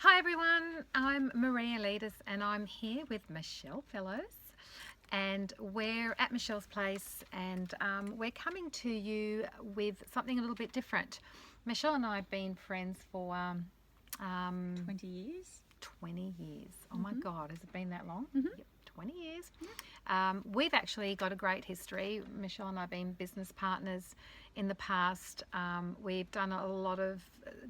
Hi everyone, I'm Maria Leaders and I'm here with Michelle Fellows, and we're at Michelle's place, and we're coming to you with something a little bit different. Michelle and I have been friends for 20 years. 20 years. Oh my God, has it been that long? Mm-hmm. Yep, 20 years. We've actually got a great history. Michelle and I have been business partners in the past. We've done a lot of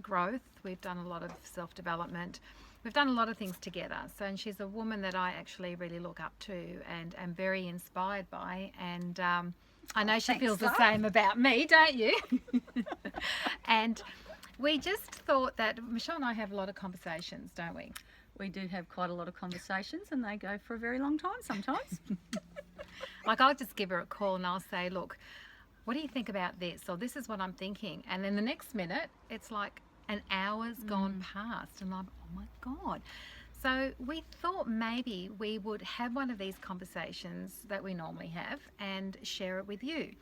growth, we've done a lot of self development, we've done a lot of things together. So, and she's a woman that I actually really look up to and am very inspired by. And I know she Thanks, feels the love. same about me, don't you? And we just thought that Michelle and I have a lot of conversations, don't we? We do have quite a lot of conversations and they go for a very long time sometimes. Like, I'll just give her a call and I'll say, look, what do you think about this? Or this is what I'm thinking. And then the next minute, it's like an hour's gone past. And I'm, oh my God. So we thought maybe we would have one of these conversations that we normally have and share it with you.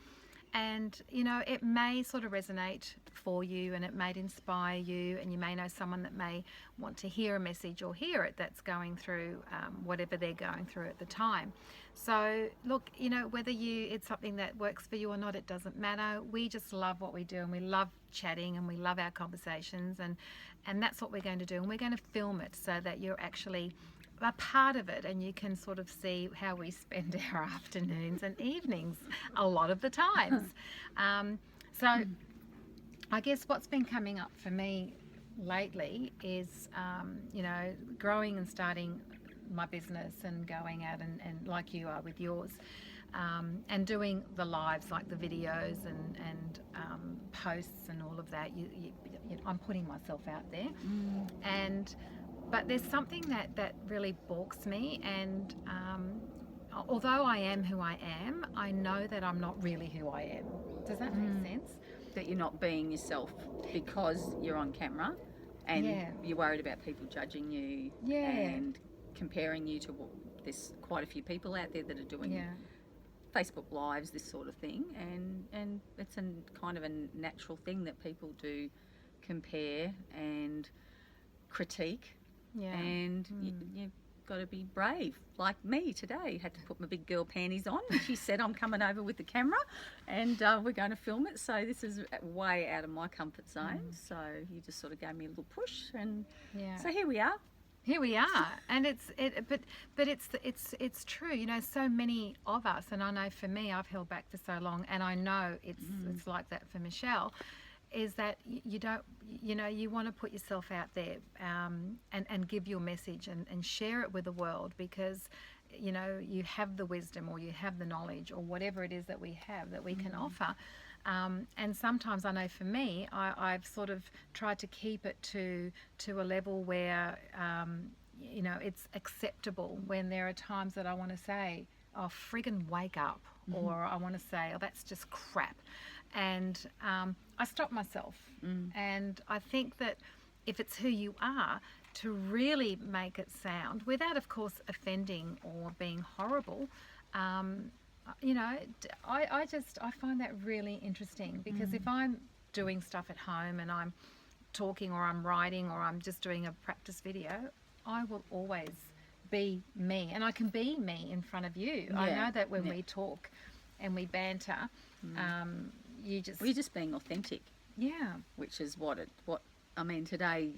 And you know, it may sort of resonate for you and it may inspire you, and you may know someone that may want to hear a message or hear it that's going through whatever they're going through at the time. So look, you know, whether it's something that works for you or not, it doesn't matter. We just love what we do and we love chatting and we love our conversations, and that's what we're going to do, and we're going to film it so that you're actually a part of it and you can sort of see how we spend our afternoons and evenings a lot of the times. So I guess what's been coming up for me lately is, you know, growing and starting my business and going out and like you are with yours, and doing the lives, like the videos and posts and all of that. I'm putting myself out there, and but there's something that really balks me, and although I am who I am, I know that I'm not really who I am. Does that make sense? That you're not being yourself because you're on camera and Yeah. you're worried about people judging you Yeah. and comparing you to there's quite a few people out there that are doing Yeah. Facebook lives, this sort of thing, and it's a kind of a natural thing that people do, compare and critique, Yeah. and you've got to be brave. Like me today, had to put my big girl panties on. She said I'm coming over with the camera, and we're going to film it. So this is way out of my comfort zone. So you just sort of gave me a little push, and Yeah. so here we are. Here we are, and but it's true. You know, so many of us, and I know for me, I've held back for so long, and I know it's like that for Michelle. Is that you don't, you know, you want to put yourself out there, and give your message and share it with the world, because you know you have the wisdom or you have the knowledge or whatever it is that we have that we can offer. And sometimes I know for me, I've sort of tried to keep it to a level where, you know, it's acceptable, when there are times that I want to say, oh, friggin' wake up, or I want to say, oh, that's just crap. And I stop myself. And I think that if it's who you are, to really make it sound, without, of course, offending or being horrible, you know, I find that really interesting, because if I'm doing stuff at home and I'm talking or I'm writing or I'm just doing a practice video, I will always be me, and I can be me in front of you. I Yeah. know that when Yeah. we talk and we banter, Well, you're just being authentic, yeah, which is what I mean today.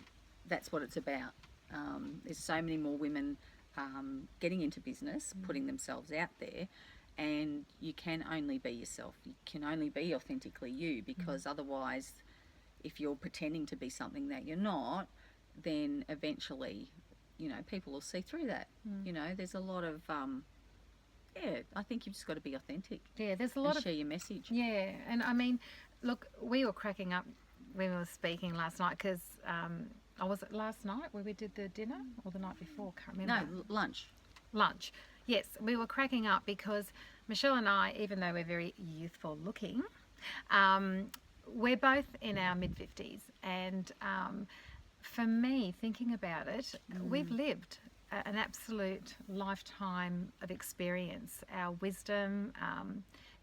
That's what it's about. There's so many more women getting into business, putting themselves out there, and you can only be yourself. You can only be authentically you, because otherwise, if you're pretending to be something that you're not, then eventually, you know, people will see through that. You know, there's a lot of yeah. I think you've just got to be authentic yeah. There's a and lot of, share your message. yeah, and I mean, look, we were cracking up when we were speaking last night, because was it last night where we did the dinner, or the night before? Can't remember. No, lunch. Lunch. Yes, we were cracking up because Michelle and I, even though we're very youthful looking, we're both in our mid 50s, and for me, thinking about it, we've lived an absolute lifetime of experience. Our wisdom,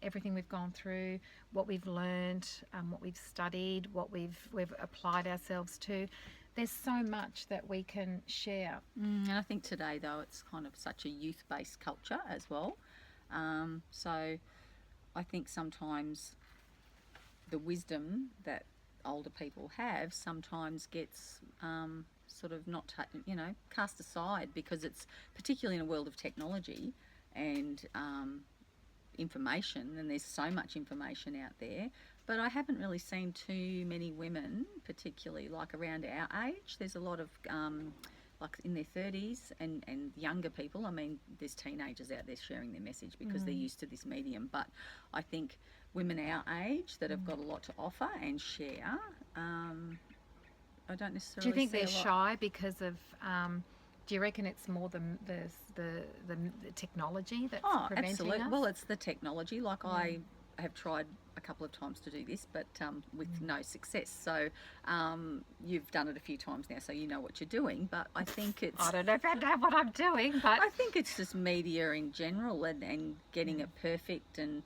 everything we've gone through, what we've learned, what we've studied, what we've applied ourselves to. there's so much that we can share. And I think today, though, it's kind of such a youth-based culture as well. So I think sometimes the wisdom that older people have sometimes gets sort of not, cast aside, because it's particularly in a world of technology and information, and there's so much information out there. But I haven't really seen too many women, particularly like around our age. There's a lot of like in their 30s and younger people. I mean, there's teenagers out there sharing their message because they're used to this medium. But I think women our age that have got a lot to offer and share, I don't necessarily. Do you think see they're a lot. shy because of? Do you reckon it's more the technology that's preventing absolutely. us? Well, it's the technology. Like I have tried a couple of times to do this, but with no success. So you've done it a few times now, so you know what you're doing. But I think it's. I don't know if I know what I'm doing, but I think it's just media in general and getting it perfect and.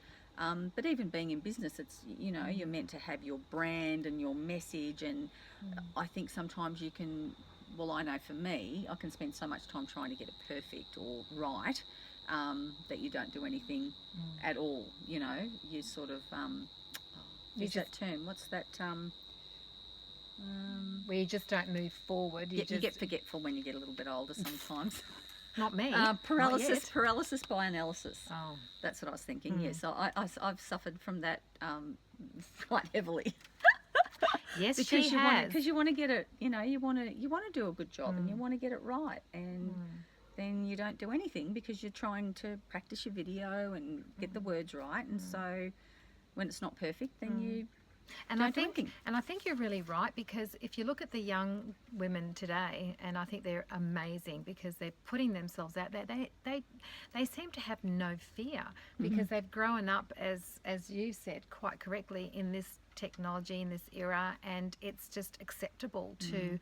But even being in business, it's, you're meant to have your brand and your message, and I think sometimes you can, well, I know for me, I can spend so much time trying to get it perfect or right that you don't do anything at all, you sort of, use that term, what's that, we just don't move forward. you get forgetful when you get a little bit older sometimes. Not me. Paralysis Not yet. paralysis by analysis. Oh. That's what I was thinking. Yeah, so I've suffered from that quite heavily. Yes, Because she has. because you want to get it, you want to do a good job and you want to get it right, and then you don't do anything because you're trying to practice your video and get the words right, and so when it's not perfect, then you. And don't do anything. I think you're really right, because if you look at the young women today, and I think they're amazing because they're putting themselves out there. They seem to have no fear because they've grown up, as you said quite correctly, in this technology, in this era, and it's just acceptable to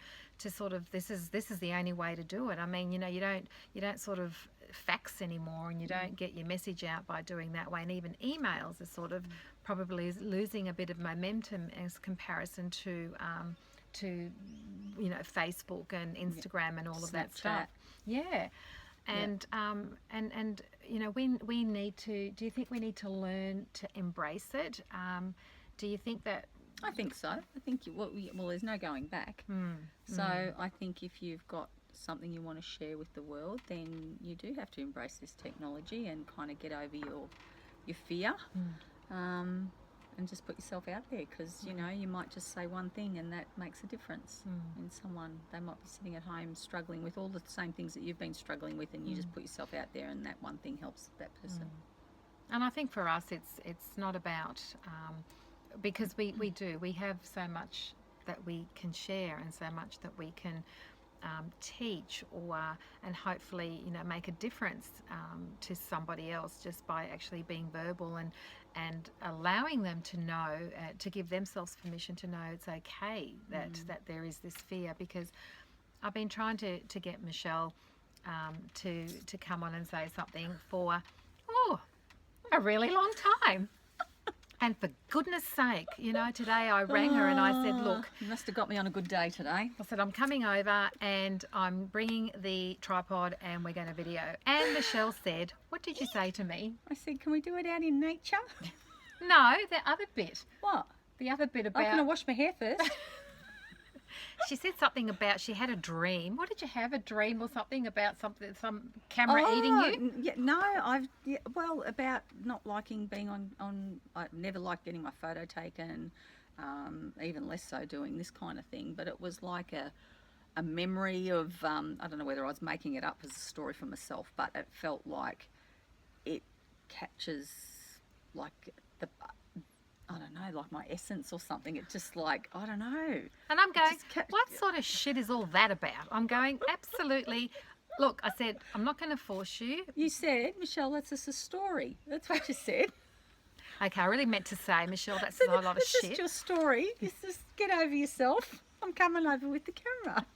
sort of this is the only way to do it. I mean, you don't sort of fax anymore, and you don't get your message out by doing that way, and even emails are sort of probably losing a bit of momentum as comparison to Facebook and Instagram and all of that stuff. Yeah. And we need to. Do you think we need to learn to embrace it? Do you think that? I think so. I think well, there's no going back. So I think if you've got something you want to share with the world, then you do have to embrace this technology and kind of get over your fear, and just put yourself out there, because you might just say one thing and that makes a difference in someone. They might be sitting at home struggling with all the same things that you've been struggling with, and you just put yourself out there, and that one thing helps that person. And I think for us, it's not about because we have so much that we can share and so much that we can teach and hopefully make a difference to somebody else just by actually being verbal and allowing them to know, to give themselves permission to know it's okay that there is this fear. Because I've been trying to get Michelle to come on and say something for a really long time. And for goodness sake, today I rang her and I said, look. You must have got me on a good day today. I said, I'm coming over and I'm bringing the tripod and we're going to video. And Michelle said, what did you say to me? I said, can we do it out in nature? No, the other bit. What? The other bit I'm going to about, wash my hair first. she said something about she had a dream. What did you have, a dream or something about some camera eating you? No, about not liking being on I never liked getting my photo taken, even less so doing this kind of thing. But it was like a memory of, I don't know whether I was making it up as a story for myself, but it felt like it captures like I don't know, like my essence or something. It's just like, I don't know. And I'm going, what sort of shit is all that about? I'm going, absolutely. Look, I said, I'm not going to force you. You said, Michelle, that's just a story. That's what you said. Okay, I really meant to say, Michelle, that's So not a lot of it's shit. just your story. Just get over yourself. I'm coming over with the camera.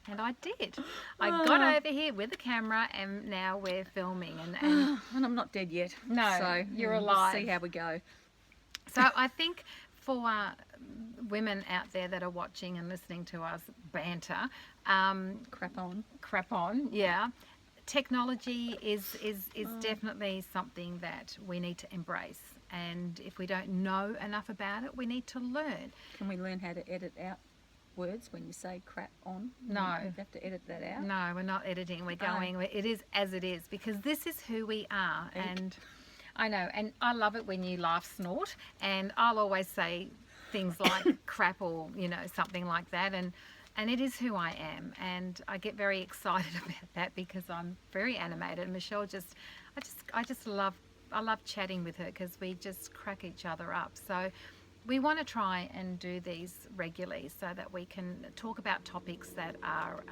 And I did. I got over here with the camera and now we're filming. And And I'm not dead yet. No, so you're we'll alive. see how we go. so I think for women out there that are watching and listening to us banter, Crap on. yeah. Technology is definitely something that we need to embrace. And if we don't know enough about it, we need to learn. Can we learn how to edit out words when you say crap on? No. You have to edit that out. No, we're not editing. We're going. It is as it is, because this is who we are. And I know. And I love it when you laugh, snort. And I'll always say things like crap or, something like that. And it is who I am. And I get very excited about that because I'm very animated. Michelle I just love chatting with her because we just crack each other up. So we want to try and do these regularly so that we can talk about topics that are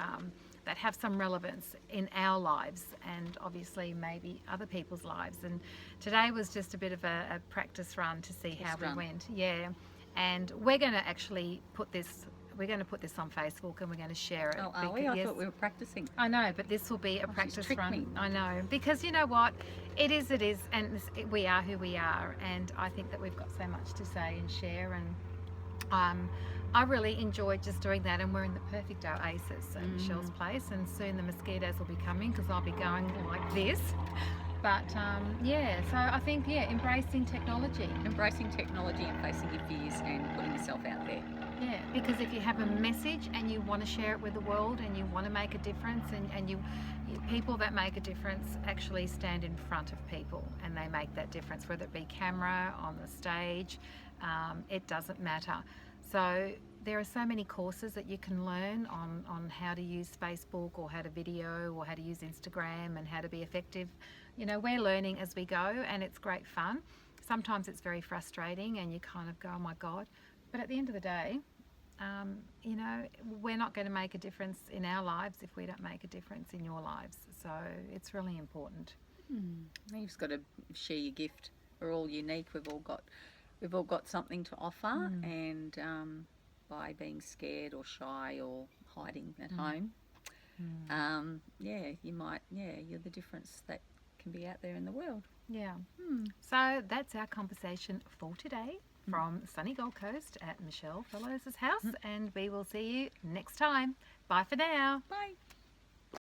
that have some relevance in our lives and obviously maybe other people's lives. And today was just a bit of a practice run to see how we went. Yeah, and we're going to actually put this. We're going to put this on Facebook and we're going to share it. Oh, are we? I thought we were practicing. I know, but this will be a practice run. Me. I know, because you know what? It is, and we are who we are. And I think that we've got so much to say and share. And I really enjoyed just doing that. And we're in the perfect oasis at Michelle's place. And soon the mosquitoes will be coming because I'll be going like this. But yeah, so I think, embracing technology. Embracing technology and facing your fears and putting yourself out there. Yeah, because if you have a message and you want to share it with the world and you want to make a difference, and people that make a difference actually stand in front of people and they make that difference, whether it be camera, on the stage, it doesn't matter. So there are so many courses that you can learn on how to use Facebook or how to video or how to use Instagram and how to be effective. We're learning as we go and it's great fun. Sometimes it's very frustrating and you kind of go, oh my God. But at the end of the day, we're not going to make a difference in our lives if we don't make a difference in your lives. So it's really important. You've just got to share your gift. We're all unique. We've all got something to offer, and by being scared or shy or hiding at home, you're the difference that can be out there in the world. Yeah. So that's our conversation for today. From sunny Gold Coast at Michelle Fellows' house, and we will see you next time. Bye for now. Bye.